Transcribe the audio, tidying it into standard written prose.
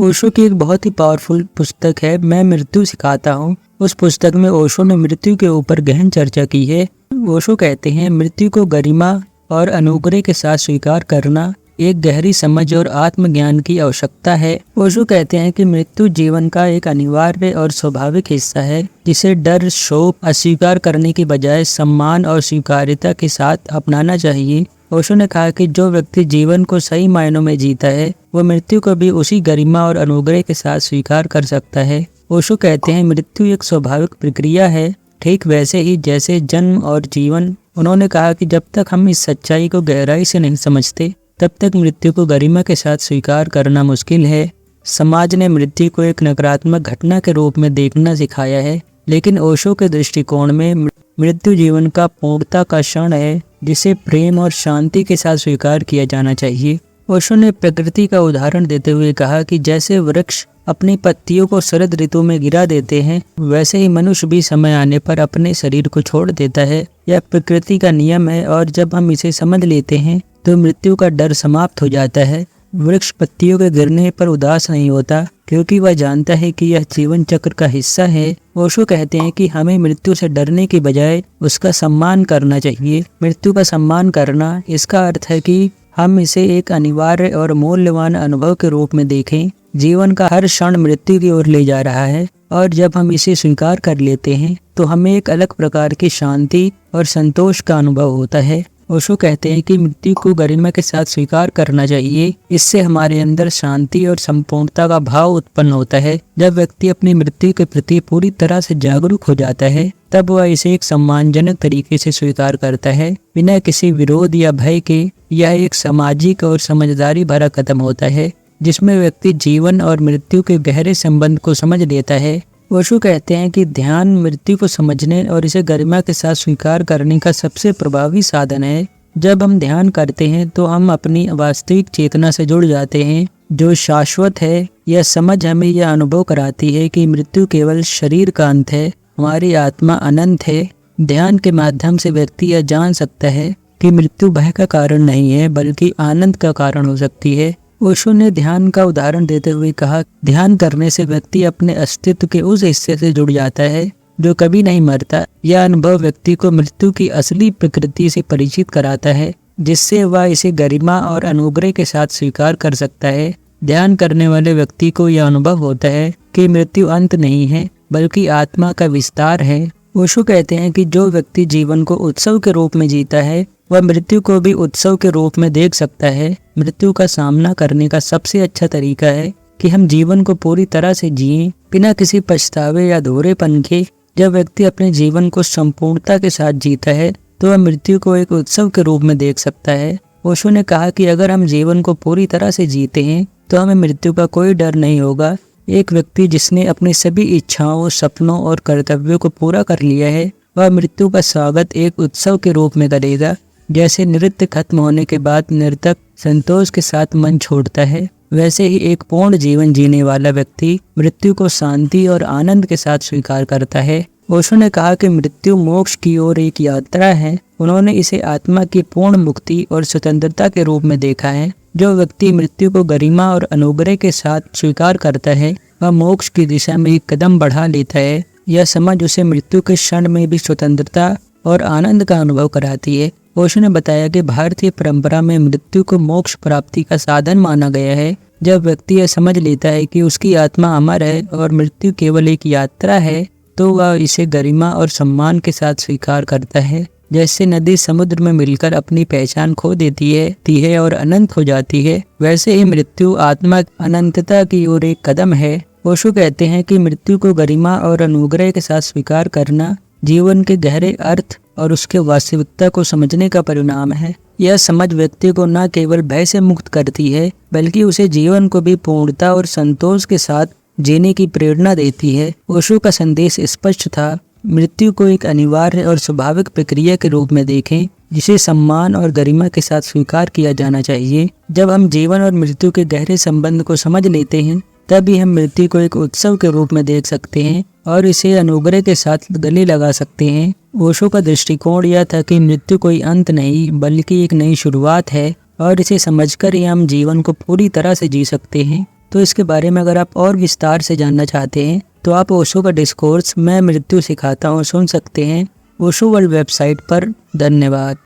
ओशो की एक बहुत ही पावरफुल पुस्तक है मैं मृत्यु सिखाता हूँ। उस पुस्तक में ओशो ने मृत्यु के ऊपर गहन चर्चा की है। ओशो कहते हैं मृत्यु को गरिमा और अनुग्रह के साथ स्वीकार करना एक गहरी समझ और आत्मज्ञान की आवश्यकता है। ओशो कहते हैं कि मृत्यु जीवन का एक अनिवार्य और स्वाभाविक हिस्सा है जिसे डर, शोक, अस्वीकार करने की बजाय सम्मान और स्वीकार्यता के साथ अपनाना चाहिए। ओशो ने कहा कि जो व्यक्ति जीवन को सही मायनों में जीता है वो मृत्यु को भी उसी गरिमा और अनुग्रह के साथ स्वीकार कर सकता है। ओशो कहते हैं मृत्यु एक स्वाभाविक प्रक्रिया है, ठीक वैसे ही जैसे जन्म और जीवन। उन्होंने कहा कि जब तक हम इस सच्चाई को गहराई से नहीं समझते तब तक मृत्यु को गरिमा के साथ स्वीकार करना मुश्किल है। समाज ने मृत्यु को एक नकारात्मक घटना के रूप में देखना सिखाया है, लेकिन ओशो के दृष्टिकोण में मृत्यु जीवन का पूर्णता का क्षण है जिसे प्रेम और शांति के साथ स्वीकार किया जाना चाहिए। ओशो ने प्रकृति का उदाहरण देते हुए कहा कि जैसे वृक्ष अपनी पत्तियों को शरद ऋतु में गिरा देते हैं, वैसे ही मनुष्य भी समय आने पर अपने शरीर को छोड़ देता है। यह प्रकृति का नियम है और जब हम इसे समझ लेते हैं तो मृत्यु का डर समाप्त हो जाता है। वृक्ष पत्तियों के गिरने पर उदास नहीं होता क्योंकि वह जानता है कि यह जीवन चक्र का हिस्सा है। ओशो कहते हैं कि हमें मृत्यु से डरने की बजाय उसका सम्मान करना चाहिए। मृत्यु का सम्मान करना इसका अर्थ है कि हम इसे एक अनिवार्य और मूल्यवान अनुभव के रूप में देखें। जीवन का हर क्षण मृत्यु की ओर ले जा रहा है और जब हम इसे स्वीकार कर लेते हैं तो हमें एक अलग प्रकार की शांति और संतोष का अनुभव होता है। ओशो कहते हैं कि मृत्यु को गरिमा के साथ स्वीकार करना चाहिए। इससे हमारे अंदर शांति और संपूर्णता का भाव उत्पन्न होता है। जब व्यक्ति अपनी मृत्यु के प्रति पूरी तरह से जागरूक हो जाता है तब वह इसे एक सम्मानजनक तरीके से स्वीकार करता है, बिना किसी विरोध या भय के। यह एक सामाजिक और समझदारी भरा कदम होता है जिसमें व्यक्ति जीवन और मृत्यु के गहरे संबंध को समझ लेता है। ओशो कहते हैं कि ध्यान मृत्यु को समझने और इसे गरिमा के साथ स्वीकार करने का सबसे प्रभावी साधन है। जब हम ध्यान करते हैं तो हम अपनी वास्तविक चेतना से जुड़ जाते हैं जो शाश्वत है। यह समझ हमें यह अनुभव कराती है कि मृत्यु केवल शरीर का अंत है, हमारी आत्मा अनंत है। ध्यान के माध्यम से व्यक्ति यह जान सकता है कि मृत्यु भय का कारण नहीं है बल्कि आनंद का कारण हो सकती है। ओशो ने ध्यान का उदाहरण देते हुए कहा, ध्यान करने से व्यक्ति अपने अस्तित्व के उस हिस्से से जुड़ जाता है जो कभी नहीं मरता। यह अनुभव व्यक्ति को मृत्यु की असली प्रकृति से परिचित कराता है जिससे वह इसे गरिमा और अनुग्रह के साथ स्वीकार कर सकता है। ध्यान करने वाले व्यक्ति को यह अनुभव होता है कि मृत्यु अंत नहीं है बल्कि आत्मा का विस्तार है। ओशो कहते हैं कि जो व्यक्ति जीवन को उत्सव के रूप में जीता है वह मृत्यु को भी उत्सव के रूप में देख सकता है। मृत्यु का सामना करने का सबसे अच्छा तरीका है कि हम जीवन को पूरी तरह से जिएं, बिना किसी पछतावे या अधूरेपन के। जब व्यक्ति अपने जीवन को संपूर्णता के साथ जीता है तो वह मृत्यु को एक उत्सव के रूप में देख सकता है। ओशो ने कहा कि अगर हम जीवन को पूरी तरह से जीते हैं तो हमें मृत्यु का कोई डर नहीं होगा। एक व्यक्ति जिसने अपनी सभी इच्छाओं, सपनों और कर्तव्यों को पूरा कर लिया है वह मृत्यु का स्वागत एक उत्सव के रूप में करेगा। जैसे नृत्य खत्म होने के बाद नर्तक संतोष के साथ मन छोड़ता है, वैसे ही एक पूर्ण जीवन जीने वाला व्यक्ति मृत्यु को शांति और आनंद के साथ स्वीकार करता है। ओशो ने कहा कि मृत्यु मोक्ष की ओर एक यात्रा है। उन्होंने इसे आत्मा की पूर्ण मुक्ति और स्वतंत्रता के रूप में देखा है। जो व्यक्ति मृत्यु को गरिमा और अनुग्रह के साथ स्वीकार करता है वह मोक्ष की दिशा में एक कदम बढ़ा लेता है। यह समझ उसे मृत्यु के क्षण में भी स्वतंत्रता और आनंद का अनुभव कराती है। ओशो ने बताया कि भारतीय परंपरा में मृत्यु को मोक्ष प्राप्ति का साधन माना गया है। जब व्यक्ति यह समझ लेता है कि उसकी आत्मा अमर है और मृत्यु केवल एक यात्रा है तो वह इसे गरिमा और सम्मान के साथ स्वीकार करता है। जैसे नदी समुद्र में मिलकर अपनी पहचान खो देती है और अनंत हो जाती है, वैसे ही मृत्यु आत्मा अनंतता की ओर एक कदम है। ओशो कहते हैं कि मृत्यु को गरिमा और अनुग्रह के साथ स्वीकार करना जीवन के गहरे अर्थ और उसके वास्तविकता को समझने का परिणाम है। यह समझ व्यक्ति को न केवल भय से मुक्त करती है बल्कि उसे जीवन को भी पूर्णता और संतोष के साथ जीने की प्रेरणा देती है। ओशो का संदेश स्पष्ट था, मृत्यु को एक अनिवार्य और स्वाभाविक प्रक्रिया के रूप में देखें जिसे सम्मान और गरिमा के साथ स्वीकार किया जाना चाहिए। जब हम जीवन और मृत्यु के गहरे संबंध को समझ लेते हैं तभी हम मृत्यु को एक उत्सव के रूप में देख सकते हैं और इसे अनुग्रह के साथ गले लगा सकते हैं। ओशो का दृष्टिकोण यह था कि मृत्यु कोई अंत नहीं बल्कि एक नई शुरुआत है और इसे समझकर ही हम जीवन को पूरी तरह से जी सकते हैं। तो इसके बारे में अगर आप और विस्तार से जानना चाहते हैं तो आप ओशो का डिस्कोर्स मैं मृत्यु सिखाता हूँ सुन सकते हैं ओशो वर्ल्ड वेबसाइट पर। धन्यवाद।